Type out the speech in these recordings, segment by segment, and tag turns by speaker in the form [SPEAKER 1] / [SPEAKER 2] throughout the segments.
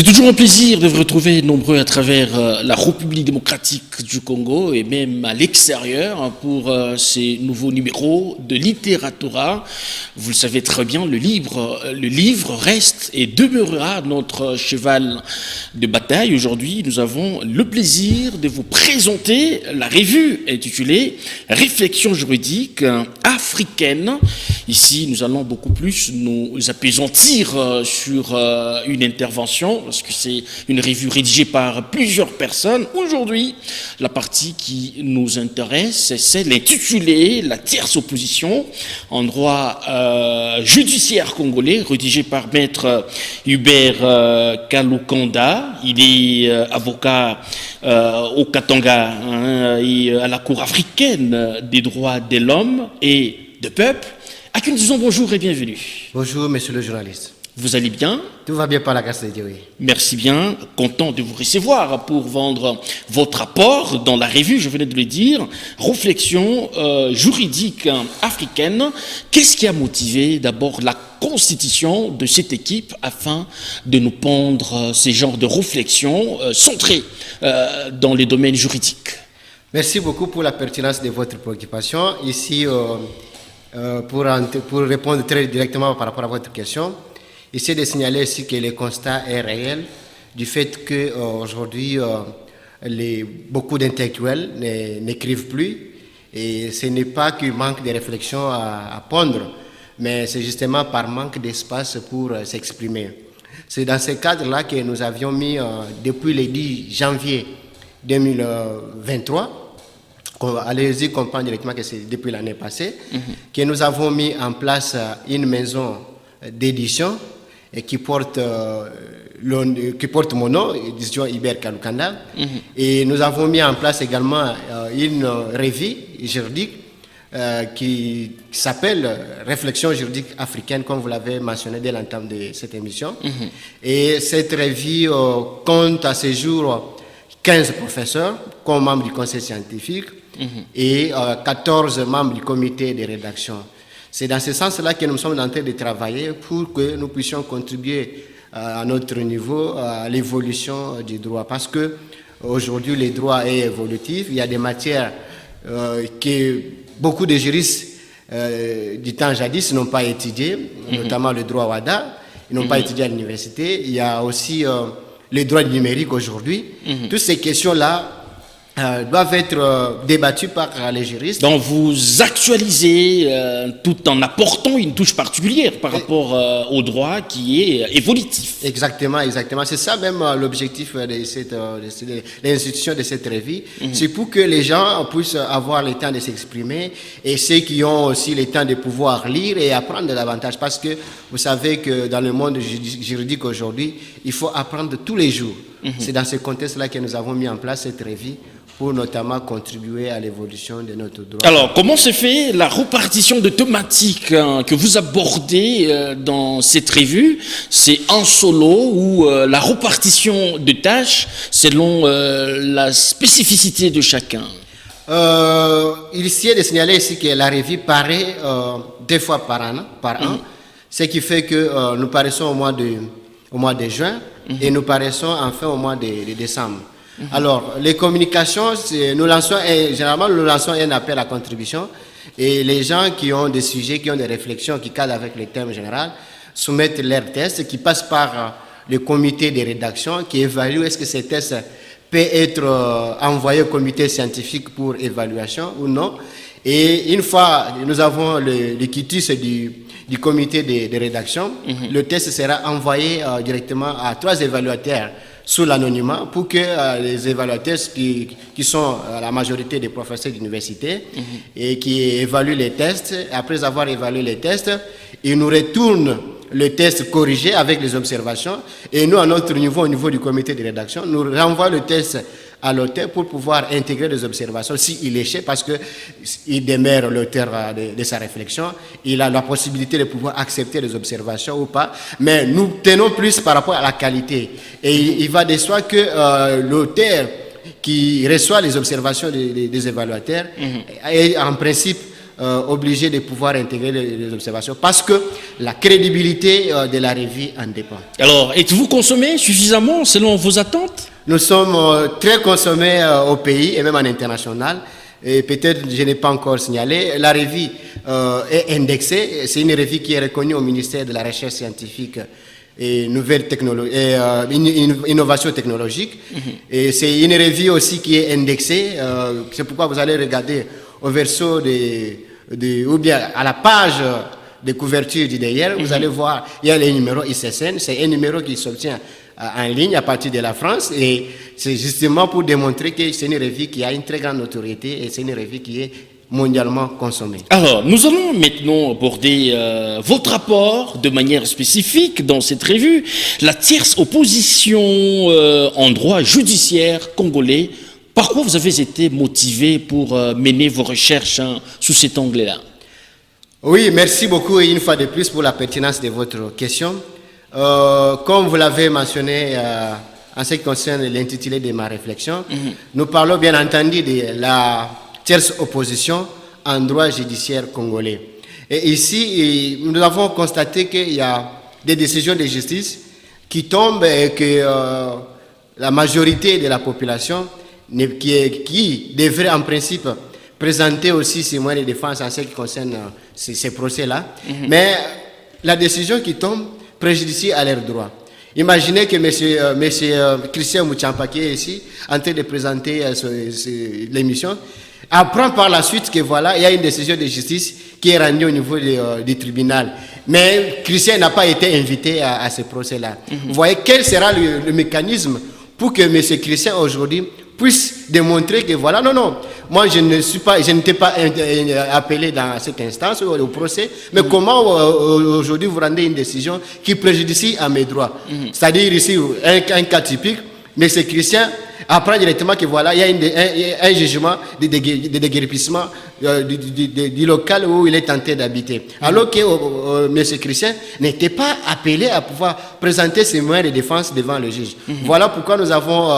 [SPEAKER 1] C'est toujours un plaisir de vous retrouver nombreux à travers la République démocratique du Congo et même à l'extérieur pour ces nouveaux numéros de Littératura. Vous le savez très bien, le livre reste et demeurera notre cheval de bataille. Aujourd'hui, nous avons le plaisir de vous présenter la revue intitulée Réflexion juridique africaine. Ici, nous allons beaucoup plus nous apaisantir sur une intervention parce que c'est une revue rédigée par plusieurs personnes. Aujourd'hui, la partie qui nous intéresse, c'est l'intitulé La tierce opposition en droit judiciaire congolais, rédigé par maître Hubert Kalukanda. Il est avocat au Katanga et à la Cour africaine des droits de l'homme et de peuple. À qui nous disons bonjour et bienvenue.
[SPEAKER 2] Bonjour, monsieur le journaliste.
[SPEAKER 1] Vous allez bien?
[SPEAKER 2] Tout va bien par la grâce de Dieu, oui.
[SPEAKER 1] Merci bien, content de vous recevoir pour vendre votre apport dans la revue, je venais de le dire, Réflexion juridique africaine. Qu'est-ce qui a motivé d'abord la constitution de cette équipe afin de nous pondre ces genres de réflexions centrées dans les domaines juridiques?
[SPEAKER 2] Merci beaucoup pour la pertinence de votre préoccupation. Ici, pour répondre très directement par rapport à votre question, ici de signaler aussi que le constat est réel du fait qu'aujourd'hui, beaucoup d'intellectuels n'écrivent plus et ce n'est pas qu'il manque de réflexion à pondre, mais c'est justement par manque d'espace pour s'exprimer. C'est dans ce cadre-là que nous avions mis, depuis le 10 janvier 2023, allez-y comprendre directement que c'est depuis l'année passée, que nous avons mis en place une maison d'édition qui porte mon nom, édition Hubert Kalukanda. Et nous avons mis en place également une revue juridique qui s'appelle Réflexion juridique africaine, comme vous l'avez mentionné dès l'entame de cette émission. Et cette revue compte à ce jour 15 professeurs comme membres du conseil scientifique et 14 membres du comité de rédaction. C'est dans ce sens-là que nous sommes en train de travailler pour que nous puissions contribuer à notre niveau à l'évolution du droit. Parce que aujourd'hui, le droit est évolutif. Il y a des matières que beaucoup de juristes du temps jadis n'ont pas étudiées, notamment le droit WADA. Ils n'ont pas étudié à l'université. Il y a aussi le droit numérique aujourd'hui. Toutes ces questions-là doivent être débattues par les juristes.
[SPEAKER 1] Donc vous actualisez tout en apportant une touche particulière par rapport au droit qui est évolutif.
[SPEAKER 2] Exactement. C'est ça même l'objectif de l'institution de cette revue. C'est pour que les gens puissent avoir le temps de s'exprimer et ceux qui ont aussi le temps de pouvoir lire et apprendre davantage. Parce que vous savez que dans le monde juridique aujourd'hui, il faut apprendre tous les jours. C'est dans ce contexte-là que nous avons mis en place cette revue pour notamment contribuer à l'évolution de notre droit.
[SPEAKER 1] Alors, comment se fait la répartition de thématiques que vous abordez dans cette revue? C'est en solo ou la répartition de tâches selon la spécificité de chacun?
[SPEAKER 2] Il est de signaler ici que la revue paraît 2 fois par an, ce qui fait que nous paraissons au mois de juin et nous paraissons enfin au mois de décembre. Alors, les communications, généralement, nous lançons un appel à contribution et les gens qui ont des sujets, qui ont des réflexions qui cadrent avec le thème général, soumettent leurs tests qui passent par le comité de rédaction qui évalue est-ce que ces tests peuvent être envoyés au comité scientifique pour évaluation ou non. Et une fois nous avons le quitus du comité de rédaction, le test sera envoyé directement à 3 évaluateurs sous l'anonymat pour que les évaluateurs qui sont la majorité des professeurs d'université et qui évaluent les tests, après avoir évalué les tests, ils nous retournent le test corrigé avec les observations et nous, à notre niveau, au niveau du comité de rédaction, nous renvoyons le test à l'auteur pour pouvoir intégrer des observations s'il échec, parce qu'il demeure l'auteur de sa réflexion, il a la possibilité de pouvoir accepter les observations ou pas, mais nous tenons plus par rapport à la qualité. Et il va de soi que l'auteur qui reçoit les observations des évaluateurs est en principe obligé de pouvoir intégrer les observations parce que la crédibilité de la revue en dépend.
[SPEAKER 1] Alors, êtes-vous consommé suffisamment selon vos attentes?
[SPEAKER 2] Nous sommes très consommés au pays et même en international. Et peut-être, je n'ai pas encore signalé, la revue est indexée. C'est une revue qui est reconnue au ministère de la Recherche scientifique et nouvelles technologies, innovation technologique. Et c'est une revue aussi qui est indexée. C'est pourquoi vous allez regarder au verso ou bien à la page de couverture du derrière, vous allez voir, il y a le numéro ICSN. C'est un numéro qui s'obtient en ligne à partir de la France et c'est justement pour démontrer que c'est une revue qui a une très grande notoriété et c'est une revue qui est mondialement consommée.
[SPEAKER 1] Alors, nous allons maintenant aborder votre rapport de manière spécifique dans cette revue, la tierce opposition en droit judiciaire congolais. Par quoi vous avez été motivé pour mener vos recherches sous cet angle-là?
[SPEAKER 2] Oui, merci beaucoup et une fois de plus pour la pertinence de votre question. Comme vous l'avez mentionné en ce qui concerne l'intitulé de ma réflexion, nous parlons bien entendu de la tierce opposition en droit judiciaire congolais. Et ici, nous avons constaté qu'il y a des décisions de justice qui tombent et que la majorité de la population qui devrait en principe présenter aussi ses moyens de défense en ce qui concerne ces procès-là, mais la décision qui tombe préjudicie à leurs droits. Imaginez que M. Christian Mouchamba, qui est ici, en train de présenter l'émission, apprend par la suite que voilà, il y a une décision de justice qui est rendue au niveau du tribunal. Mais Christian n'a pas été invité à ce procès-là. Vous voyez, quel sera le mécanisme pour que M. Christian aujourd'hui puisse démontrer que voilà, non, moi je n'étais pas appelé dans cette instance au procès, mais comment aujourd'hui vous rendez une décision qui préjudicie à mes droits? C'est-à-dire ici, un cas typique, M. Christian apprend directement que voilà, il y a un jugement de déguerpissement du local où il est tenté d'habiter. Alors que M. Christian n'était pas appelé à pouvoir présenter ses moyens de défense devant le juge. Voilà pourquoi nous avons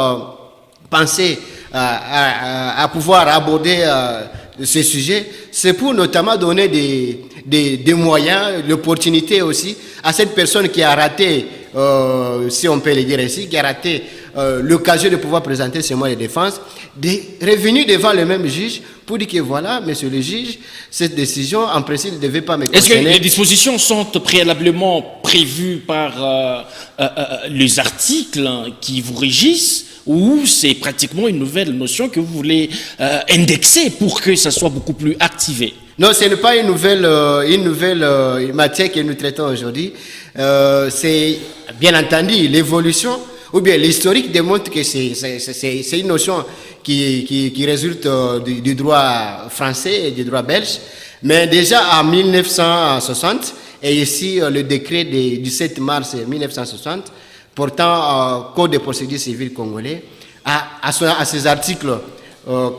[SPEAKER 2] penser à pouvoir aborder ce sujet, c'est pour notamment donner des moyens, l'opportunité aussi à cette personne qui a raté, si on peut le dire ainsi, qui a raté l'occasion de pouvoir présenter ses moyens de défense, de revenir devant le même juge pour dire que voilà, monsieur le juge, cette décision en principe ne devait pas me concerner.
[SPEAKER 1] Est-ce que les dispositions sont préalablement prévues par les articles qui vous régissent, ou c'est pratiquement une nouvelle notion que vous voulez indexer pour que ça soit beaucoup plus activé?
[SPEAKER 2] Non, ce n'est pas une nouvelle matière que nous traitons aujourd'hui. C'est bien entendu l'évolution, ou bien l'historique démontre que c'est une notion qui résulte du droit français et du droit belge. Mais déjà en 1960, et ici le décret du 7 mars 1960, portant Code de procédure civile congolais, à ses articles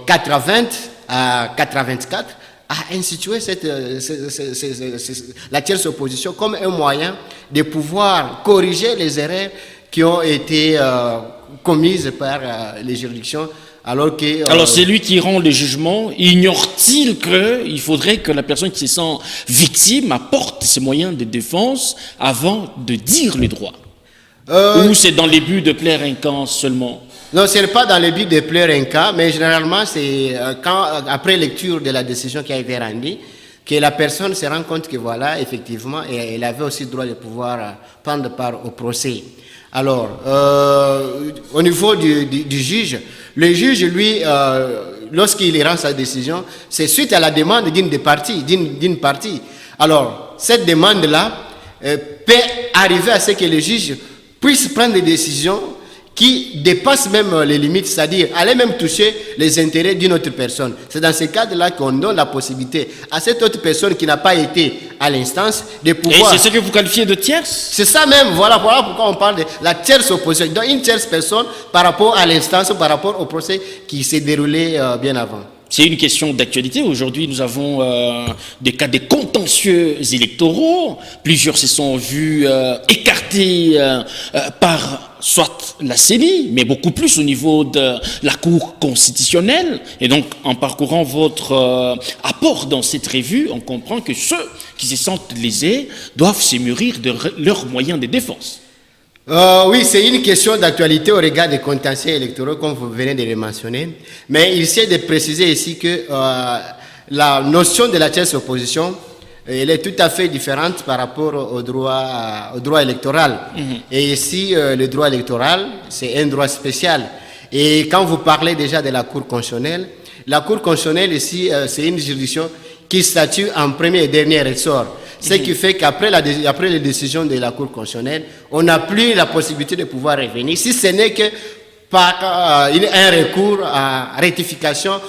[SPEAKER 2] 80 à 84, a institué la tierce opposition comme un moyen de pouvoir corriger les erreurs qui ont été commises par les juridictions. Alors
[SPEAKER 1] c'est lui qui rend le jugement. Ignore-t-il qu'il faudrait que la personne qui se sent victime apporte ses moyens de défense avant de dire le droit? Ou c'est dans les buts de plaire un camp seulement?
[SPEAKER 2] Non, ce n'est pas dans le but de plaire un cas, mais généralement, c'est après lecture de la décision qui a été rendue, que la personne se rend compte que voilà, effectivement, elle avait aussi le droit de pouvoir prendre part au procès. Alors, au niveau du juge, le juge, lui, lorsqu'il rend sa décision, c'est suite à la demande d'une partie. Alors, cette demande-là peut arriver à ce que le juge puisse prendre des décisions qui dépassent même les limites, c'est-à-dire aller même toucher les intérêts d'une autre personne. C'est dans ce cadre-là qu'on donne la possibilité à cette autre personne qui n'a pas été à l'instance de pouvoir...
[SPEAKER 1] Et c'est ce que vous qualifiez de tierce?
[SPEAKER 2] C'est ça même, voilà pourquoi on parle de la tierce opposition. Donc une tierce personne par rapport à l'instance, par rapport au procès qui s'est déroulé bien avant.
[SPEAKER 1] C'est une question d'actualité. Aujourd'hui, nous avons des cas de contentieux électoraux. Plusieurs se sont vus écartés par soit la CENI, mais beaucoup plus au niveau de la Cour constitutionnelle. Et donc, en parcourant votre apport dans cette revue, on comprend que ceux qui se sentent lésés doivent se mûrir de leurs moyens de défense.
[SPEAKER 2] Oui, c'est une question d'actualité au regard des contentieux électoraux, comme vous venez de le mentionner. Mais il essaie de préciser ici que la notion de la tierce opposition, elle est tout à fait différente par rapport au droit électoral. Et ici, le droit électoral, c'est un droit spécial. Et quand vous parlez déjà de la Cour constitutionnelle, la Cour constitutionnelle ici, c'est une juridiction qui statue en premier et dernier ressort. Ce qui fait qu'après les décisions de la Cour constitutionnelle, on n'a plus la possibilité de pouvoir revenir, si ce n'est que par un recours à rectification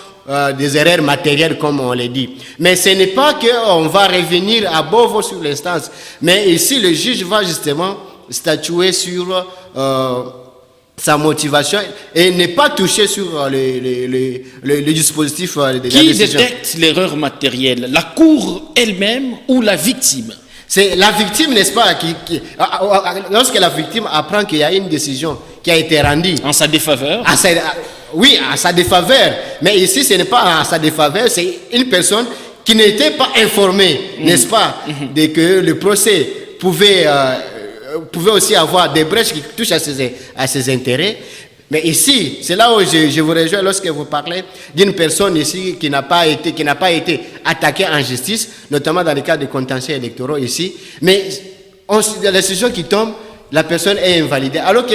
[SPEAKER 2] des erreurs matérielles, comme on l'a dit. Mais ce n'est pas qu'on va revenir à Beauvau sur l'instance, mais ici, le juge va justement statuer sur sa motivation et n'est pas touché sur le dispositif de la décision.
[SPEAKER 1] Qui détecte l'erreur matérielle, la Cour elle-même ou la victime?
[SPEAKER 2] C'est la victime, n'est-ce pas, lorsque la victime apprend qu'il y a une décision qui a été rendue.
[SPEAKER 1] En sa défaveur?
[SPEAKER 2] Oui, en sa défaveur. Mais ici, ce n'est pas en sa défaveur, c'est une personne qui n'était pas informée, n'est-ce pas, de que le procès pouvait aussi avoir des brèches qui touchent à ses intérêts. Mais ici, c'est là où je vous rejoins lorsque vous parlez d'une personne ici qui n'a pas été attaquée en justice, notamment dans le cas de contentieux électoraux ici. Mais la décision qui tombe, la personne est invalidée. Alors que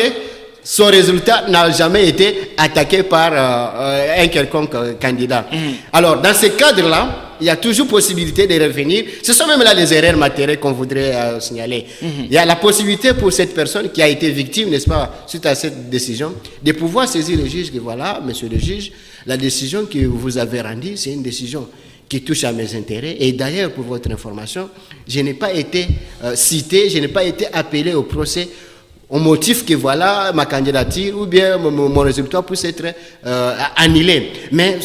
[SPEAKER 2] son résultat n'a jamais été attaqué par un quelconque candidat. Alors, dans ce cadre-là, il y a toujours possibilité de revenir. Ce sont même là les erreurs matérielles qu'on voudrait signaler. Il y a la possibilité pour cette personne qui a été victime, n'est-ce pas, suite à cette décision, de pouvoir saisir le juge, que voilà, monsieur le juge, la décision que vous avez rendue, c'est une décision qui touche à mes intérêts. Et d'ailleurs, pour votre information, je n'ai pas été cité, je n'ai pas été appelé au procès au motif que voilà, ma candidature ou bien mon résultat puisse être annulé. Mais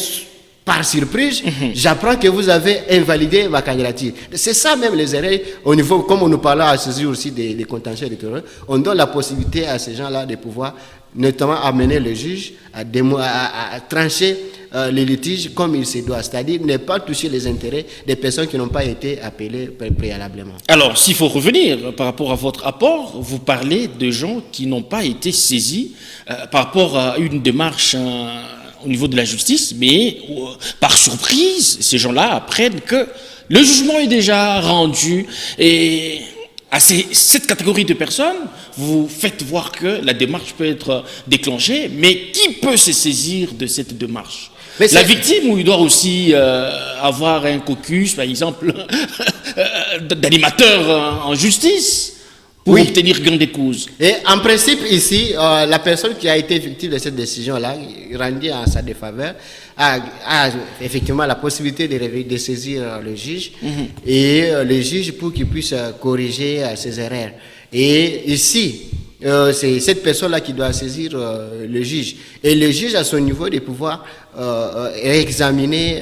[SPEAKER 2] par surprise, j'apprends que vous avez invalidé ma candidature. C'est ça même les erreurs au niveau, comme on nous parlait à ce jour aussi des contentieux électoraux, on donne la possibilité à ces gens-là de pouvoir notamment amener le juge à trancher les litiges comme il se doit, c'est-à-dire ne pas toucher les intérêts des personnes qui n'ont pas été appelées préalablement.
[SPEAKER 1] Alors, s'il faut revenir par rapport à votre apport, vous parlez de gens qui n'ont pas été saisis par rapport à une démarche au niveau de la justice, mais par surprise, ces gens-là apprennent que le jugement est déjà rendu et à cette catégorie de personnes, vous faites voir que la démarche peut être déclenchée, mais qui peut se saisir de cette démarche? La victime, ou il doit aussi avoir un caucus, par exemple, d'animateur en justice pour obtenir gain de cause.
[SPEAKER 2] Et en principe, ici, la personne qui a été victime de cette décision-là, rendue en sa défaveur, a effectivement la possibilité de saisir le juge et le juge pour qu'il puisse corriger ses erreurs. Et ici, c'est cette personne-là qui doit saisir le juge. Et le juge, à son niveau, de pouvoir examiner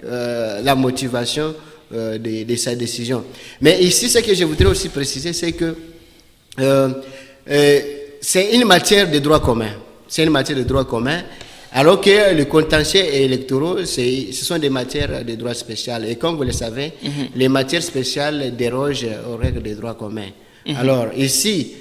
[SPEAKER 2] la motivation de sa décision. Mais ici, ce que je voudrais aussi préciser, c'est que c'est une matière de droit commun. C'est une matière de droit commun, alors que le contentieux électoraux, ce sont des matières de droit spécial. Et comme vous le savez, les matières spéciales dérogent aux règles de droit commun. Alors ici,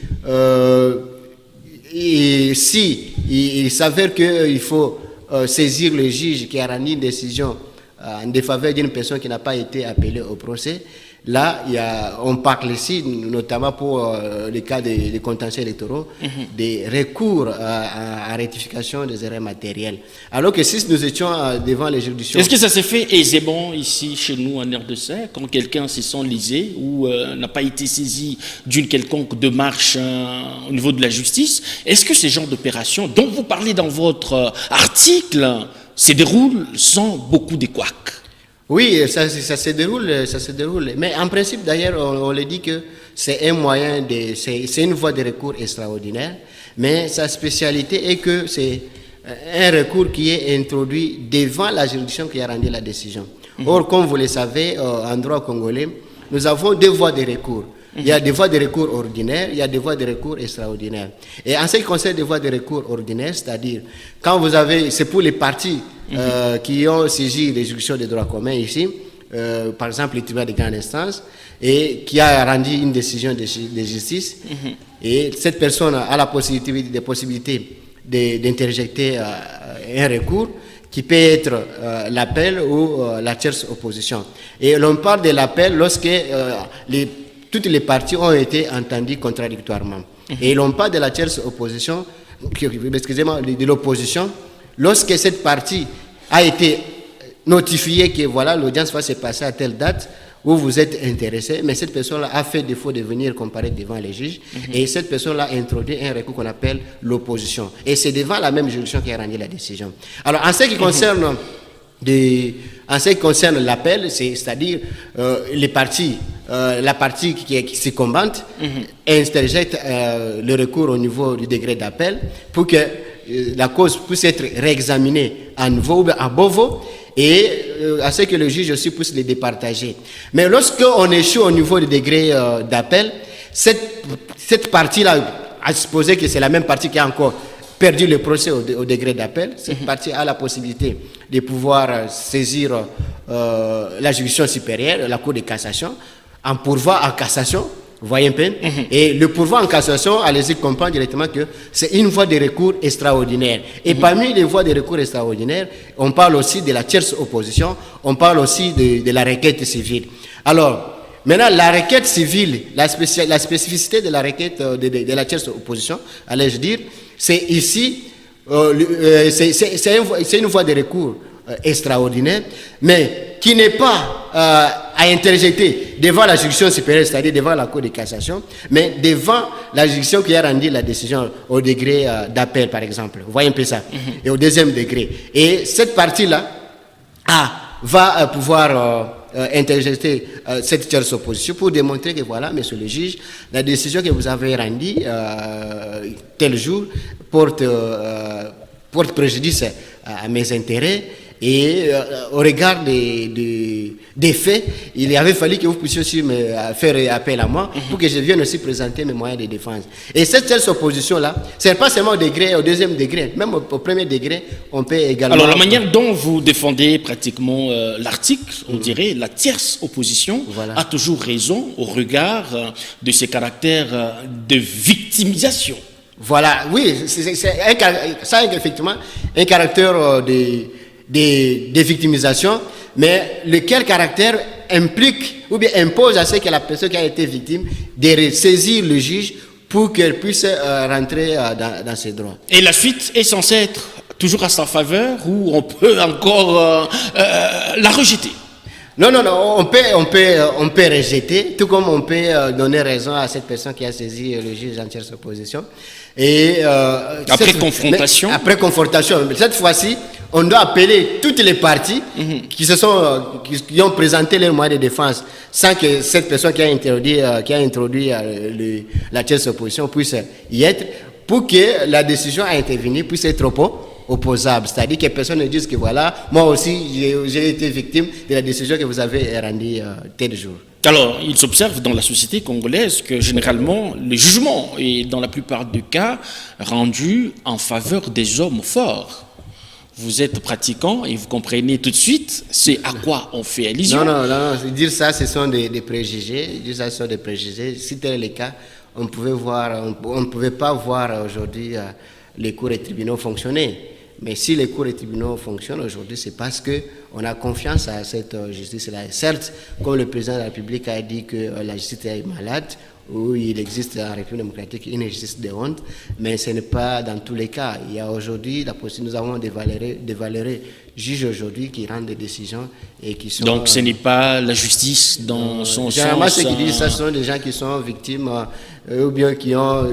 [SPEAKER 2] il s'avère qu'il faut saisir le juge qui a rendu une décision en défaveur d'une personne qui n'a pas été appelée au procès. Là, on parle ici, notamment pour le cas des contentieux électoraux, des recours à rectification des erreurs matérielles. Alors que si nous étions devant les juridictions...
[SPEAKER 1] Est-ce que ça s'est fait aisément ici, chez nous, en RDC, quand quelqu'un se sent lésé ou n'a pas été saisi d'une quelconque démarche au niveau de la justice? Est-ce que ces genres d'opérations dont vous parlez dans votre article se déroulent sans beaucoup de couacs?
[SPEAKER 2] Oui, ça se déroule. Mais en principe, d'ailleurs, on le dit que c'est un moyen c'est une voie de recours extraordinaire. Mais sa spécialité est que c'est un recours qui est introduit devant la juridiction qui a rendu la décision. Or, comme vous le savez, en droit congolais, nous avons deux voies de recours. Il y a des voies de recours ordinaires, il y a des voies de recours extraordinaires. Et en ce qui concerne les voies de recours ordinaires, c'est-à-dire quand vous avez, c'est pour les parties qui ont saisi les juridictions de droit commun ici, par exemple le tribunal de grande instance, et qui a rendu une décision de justice, et cette personne a la possibilité d'interjecter un recours qui peut être l'appel ou la tierce opposition. Et l'on parle de l'appel lorsque toutes les parties ont été entendues contradictoirement. Et l'on parle de la tierce opposition, excusez-moi, de l'opposition, lorsque cette partie a été notifiée que voilà, l'audience va se passer à telle date, où vous êtes intéressé, mais cette personne-là a fait défaut de venir comparaître devant les juges, et cette personne-là a introduit un recours qu'on appelle l'opposition. Et c'est devant la même juridiction qui a rendu la décision. Alors, en ce qui concerne l'appel, c'est-à-dire les parties, la partie qui se combatte interjecte le recours au niveau du degré d'appel pour que la cause puisse être réexaminée à nouveau ou à Beauvau, et à ce que le juge aussi puisse les départager. Mais lorsqu'on échoue au niveau du degré d'appel, cette partie-là, à supposer que c'est la même partie qui a encore perdu le procès au degré d'appel, cette partie a la possibilité de pouvoir saisir la juridiction supérieure, la Cour de cassation, en pourvoi en cassation. Vous voyez un peu? Et le pourvoi en cassation, allez-y comprendre directement que c'est une voie de recours extraordinaire. Et parmi les voies de recours extraordinaires, on parle aussi de la tierce opposition, on parle aussi de la requête civile. Alors, maintenant, la requête civile, la spécificité de la requête de la tierce opposition, allais-je dire, c'est ici, c'est une voie de recours extraordinaire, mais qui n'est pas à interjeter devant la juridiction supérieure, c'est-à-dire devant la Cour de cassation, mais devant la juridiction qui a rendu la décision au degré d'appel, par exemple. Vous voyez un peu ça? Et au deuxième degré. Et cette partie-là va pouvoir interjeter cette tierce opposition pour démontrer que voilà, monsieur le juge, la décision que vous avez rendue tel jour porte préjudice à mes intérêts. Et au regard des faits, il avait fallu que vous puissiez aussi me faire appel à moi pour que je vienne aussi présenter mes moyens de défense. Et cette tierce opposition-là, ce n'est pas seulement au deuxième degré, même au premier degré, on peut également...
[SPEAKER 1] Alors la manière dont vous défendez pratiquement l'article, on dirait, la tierce opposition a toujours raison au regard de ses caractères de victimisation.
[SPEAKER 2] Voilà, oui, ça a effectivement un caractère de victimisation, mais lequel caractère implique ou bien impose à ce que la personne qui a été victime de saisir le juge pour qu'elle puisse rentrer dans ses droits.
[SPEAKER 1] Et la suite est censée être toujours à sa faveur ou on peut encore la rejeter?
[SPEAKER 2] Non, on peut rejeter, tout comme on peut donner raison à cette personne qui a saisi le juge en tierce opposition. Et
[SPEAKER 1] après confrontation.
[SPEAKER 2] Après confrontation, mais cette fois-ci, on doit appeler toutes les parties qui ont présenté leurs moyens de défense, sans que cette personne qui a introduit la tierce opposition puisse y être, pour que la décision à intervenir puisse être opposable. C'est-à-dire que personne ne dise que voilà, moi aussi j'ai été victime de la décision que vous avez rendue tel jour.
[SPEAKER 1] Alors, il s'observe dans la société congolaise que généralement, le jugement est dans la plupart des cas rendu en faveur des hommes forts. Vous êtes pratiquant et vous comprenez tout de suite c'est à quoi on fait allusion.
[SPEAKER 2] Non, dire ça, ce sont des préjugés. Dire ça, ce sont des préjugés. Si tel est le cas, on ne pouvait pas voir aujourd'hui les cours et tribunaux fonctionner. Mais si les cours et tribunaux fonctionnent aujourd'hui, c'est parce qu'on a confiance à cette justice-là. Certes, comme le président de la République a dit que la justice est malade, où il existe en République démocratique une justice de honte, mais ce n'est pas dans tous les cas. Il y a aujourd'hui la possibilité, nous avons des valeureux juges aujourd'hui qui rendent des décisions et qui sont...
[SPEAKER 1] Donc ce n'est pas la justice dans son sens...
[SPEAKER 2] Généralement, ceux qui disent ça sont des gens qui sont victimes ou bien qui ont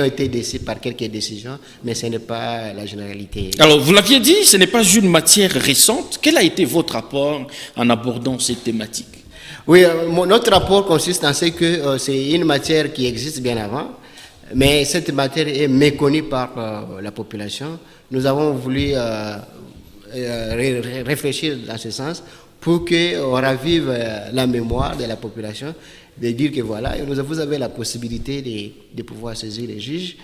[SPEAKER 2] été décidés par quelques décisions, mais ce n'est pas la généralité.
[SPEAKER 1] Alors, vous l'aviez dit, ce n'est pas une matière récente. Quel a été votre rapport en abordant cette thématique?
[SPEAKER 2] Oui, notre rapport consiste en ce que c'est une matière qui existe bien avant. Mais cette matière est méconnue par la population. Nous avons voulu réfléchir dans ce sens pour qu'on ravive la mémoire de la population, de dire que voilà, vous avez la possibilité de pouvoir saisir les juges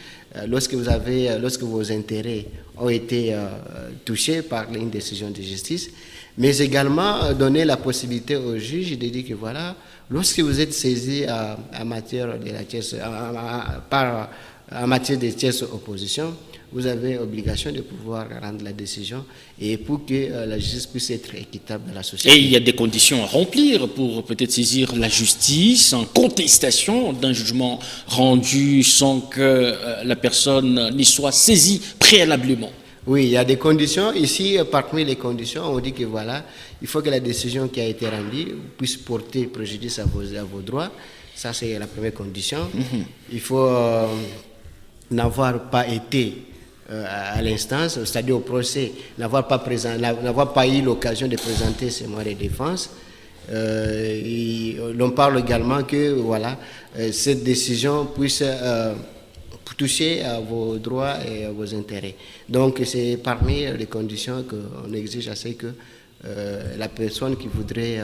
[SPEAKER 2] lorsque vos intérêts ont été touchés par une décision de justice, mais également donner la possibilité aux juges de dire que voilà, lorsque vous êtes saisi en matière de la tierce, en matière de tierce opposition, vous avez obligation de pouvoir rendre la décision et pour que la justice puisse être équitable dans la société.
[SPEAKER 1] Et il y a des conditions à remplir pour peut-être saisir la justice en contestation d'un jugement rendu sans que la personne n'y soit saisie préalablement.
[SPEAKER 2] Oui, il y a des conditions. Ici, parmi les conditions, on dit que voilà, il faut que la décision qui a été rendue puisse porter préjudice à vos droits. Ça, c'est la première condition. Il faut n'avoir pas été à l'instance, c'est-à-dire au procès, n'avoir pas eu l'occasion de présenter ses moyens de défense. On parle également que voilà, cette décision puisse toucher à vos droits et à vos intérêts. Donc c'est parmi les conditions qu'on exige à ce que la personne qui voudrait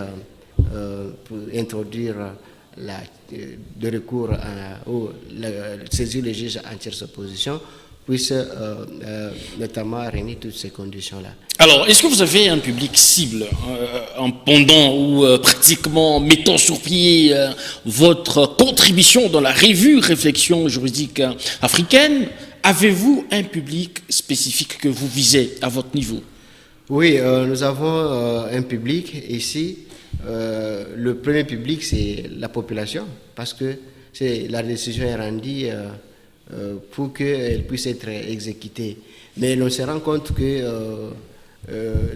[SPEAKER 2] introduire le recours ou saisir le juge en tierce opposition puisse notamment réunir toutes ces conditions-là.
[SPEAKER 1] Alors, est-ce que vous avez un public cible, en pendant ou pratiquement mettant sur pied votre contribution dans la revue Réflexion juridique africaine? Avez-vous un public spécifique que vous visez à votre niveau?
[SPEAKER 2] Oui, nous avons un public ici. Le premier public, c'est la population, parce que la décision est rendue pour qu'elle puisse être exécutée. Mais l'on se rend compte que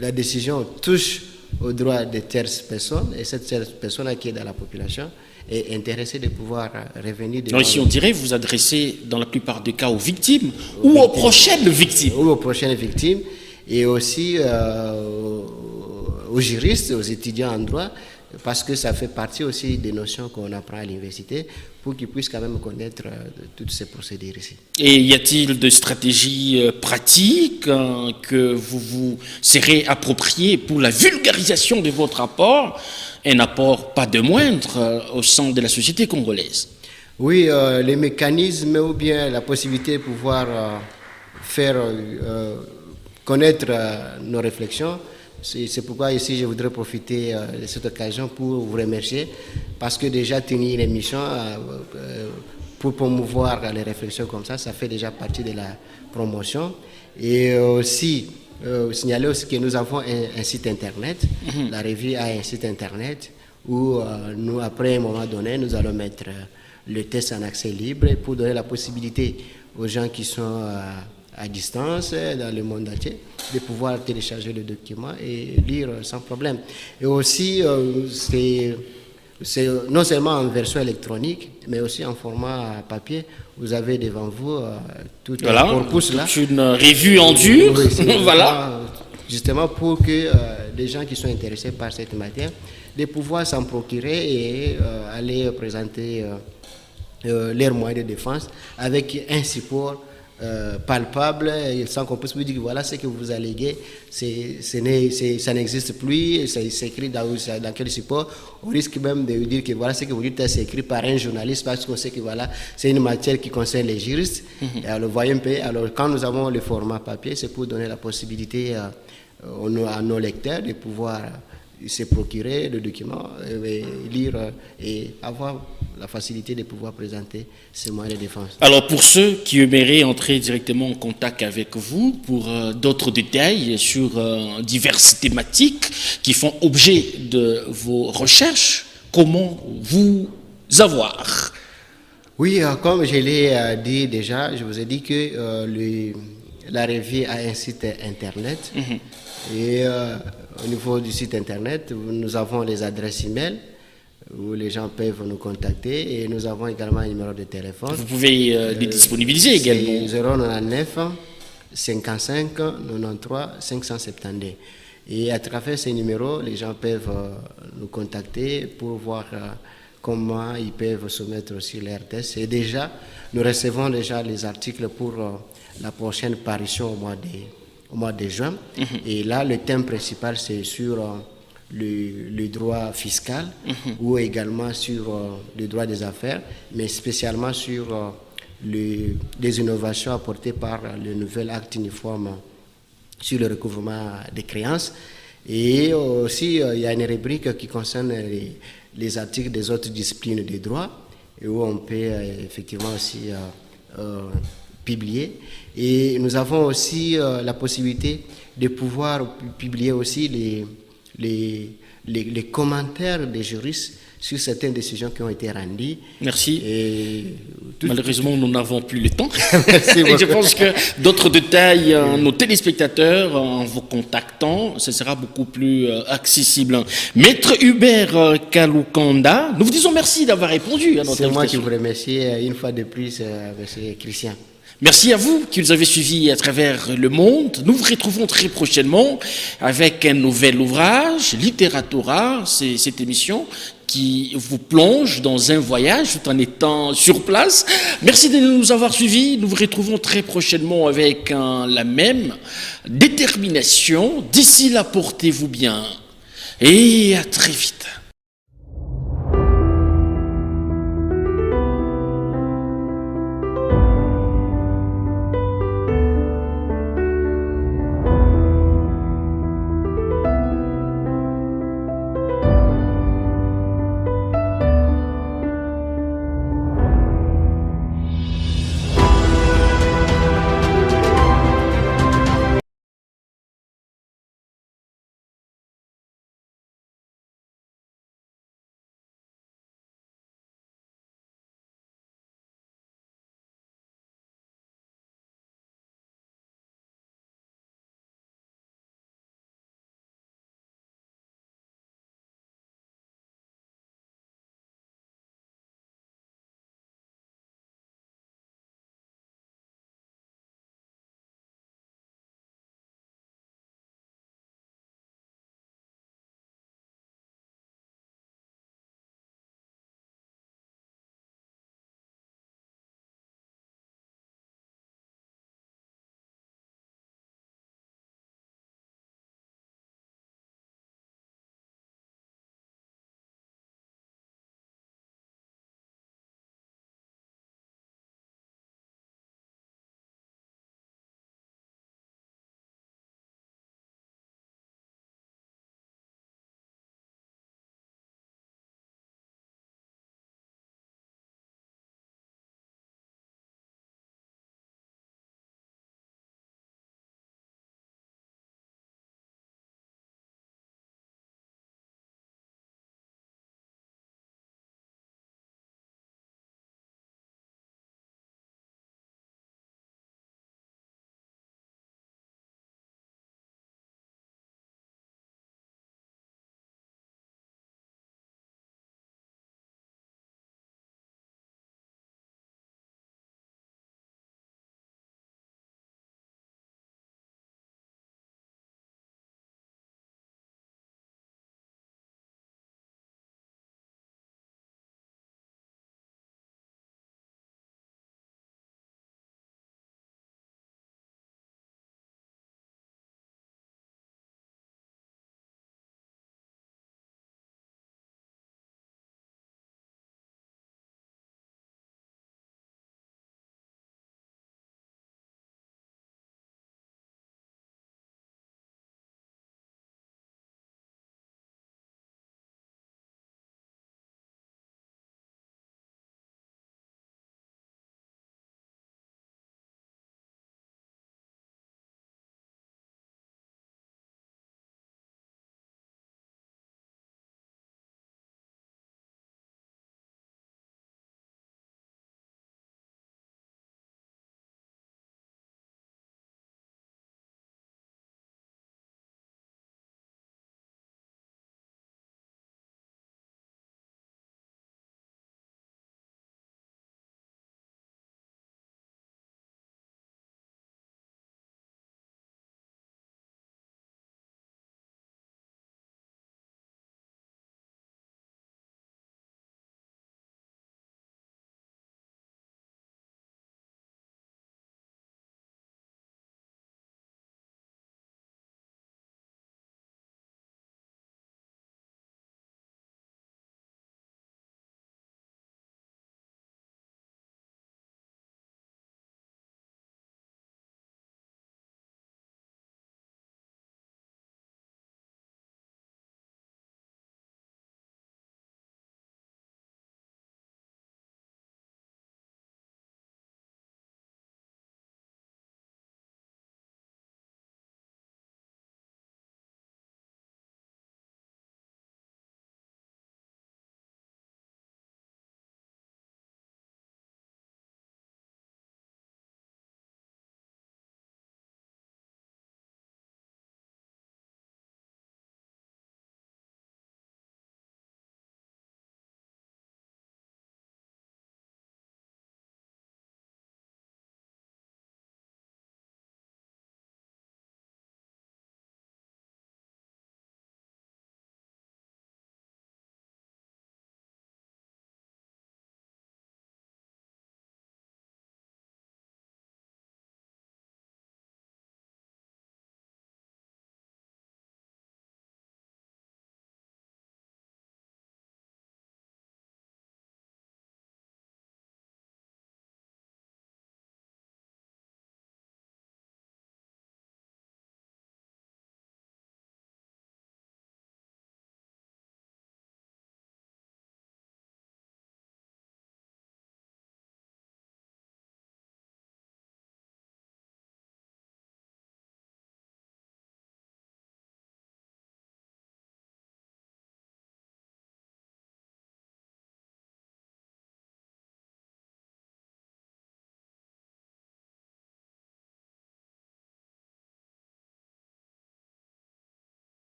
[SPEAKER 2] la décision touche aux droits des tierces personnes, et cette tierce personne qui est dans la population est intéressée de pouvoir revenir.
[SPEAKER 1] Donc ici, on dirait vous adressez dans la plupart des cas aux victimes ou aux prochaines victimes.
[SPEAKER 2] Ou aux prochaines victimes, et aussi aux juristes, aux étudiants en droit, parce que ça fait partie aussi des notions qu'on apprend à l'université pour qu'ils puissent quand même connaître toutes ces procédures ici.
[SPEAKER 1] Et y a-t-il de stratégies pratiques que vous serez appropriées pour la vulgarisation de votre apport, un apport pas de moindre au sein de la société congolaise?
[SPEAKER 2] Oui, les mécanismes ou bien la possibilité de pouvoir faire connaître nos réflexions. C'est pourquoi ici je voudrais profiter de cette occasion pour vous remercier, parce que déjà tenir une émission pour promouvoir les réflexions comme ça fait déjà partie de la promotion. Et aussi signaler aussi que nous avons un site internet. La revue a un site internet où nous, après un moment donné, nous allons mettre le test en accès libre pour donner la possibilité aux gens qui sont à distance dans le monde entier de pouvoir télécharger le document et lire sans problème. Et aussi, c'est non seulement en version électronique, mais aussi en format papier. Vous avez devant vous tout un corpus là.
[SPEAKER 1] C'est une revue en dur.
[SPEAKER 2] Oui,
[SPEAKER 1] voilà.
[SPEAKER 2] Justement pour que les gens qui sont intéressés par cette matière, de pouvoir s'en procurer et aller présenter leurs moyens de défense avec un support palpable, sans qu'on puisse vous dire que voilà ce que vous alléguez, ça n'existe plus, c'est écrit dans quel support. On risque même de vous dire que voilà ce que vous dites, c'est écrit par un journaliste, parce qu'on sait que voilà, c'est une matière qui concerne les juristes. Et alors, voyez un peu, alors quand nous avons le format papier, c'est pour donner la possibilité à nos lecteurs de pouvoir se procurer le document, lire et avoir la facilité de pouvoir présenter ces moyens de défense.
[SPEAKER 1] Alors pour ceux qui aimeraient entrer directement en contact avec vous pour d'autres détails sur diverses thématiques qui font objet de vos recherches, comment vous avoir?
[SPEAKER 2] Oui, comme je l'ai dit déjà, je vous ai dit que la revue a un site internet. Et au niveau du site internet, nous avons les adresses e-mail où les gens peuvent nous contacter, et nous avons également un numéro de téléphone.
[SPEAKER 1] Vous pouvez les disponibiliser également.
[SPEAKER 2] 099 55 93 572. Et à travers ces numéros, les gens peuvent nous contacter pour voir comment ils peuvent soumettre sur les RTS. Et déjà, nous recevons déjà les articles pour la prochaine parution au mois de juin. Et là, le thème principal, c'est sur le droit fiscal ou également sur le droit des affaires, mais spécialement sur les innovations apportées par le nouvel acte uniforme sur le recouvrement des créances. Et aussi, il y a une rubrique qui concerne les articles des autres disciplines de droit, et où on peut effectivement aussi publier. Et nous avons aussi la possibilité de pouvoir publier aussi les commentaires des juristes sur certaines décisions qui ont été rendues.
[SPEAKER 1] Merci.
[SPEAKER 2] Et
[SPEAKER 1] malheureusement, nous n'avons plus le temps.
[SPEAKER 2] Merci
[SPEAKER 1] Et je
[SPEAKER 2] beaucoup.
[SPEAKER 1] pense que d'autres détails, nos téléspectateurs, en vous contactant, ce sera beaucoup plus accessible. Maître Hubert Kalukanda, nous vous disons merci d'avoir répondu à notre
[SPEAKER 2] C'est moi qui
[SPEAKER 1] invitation.
[SPEAKER 2] vous remercie une fois de plus, M. Christian.
[SPEAKER 1] Merci à vous qui nous avez suivis à travers le monde. Nous vous retrouvons très prochainement avec un nouvel ouvrage, Littératura. C'est cette émission qui vous plonge dans un voyage tout en étant sur place. Merci de nous avoir suivis. Nous vous retrouvons très prochainement avec la même détermination. D'ici là, portez-vous bien et à très vite.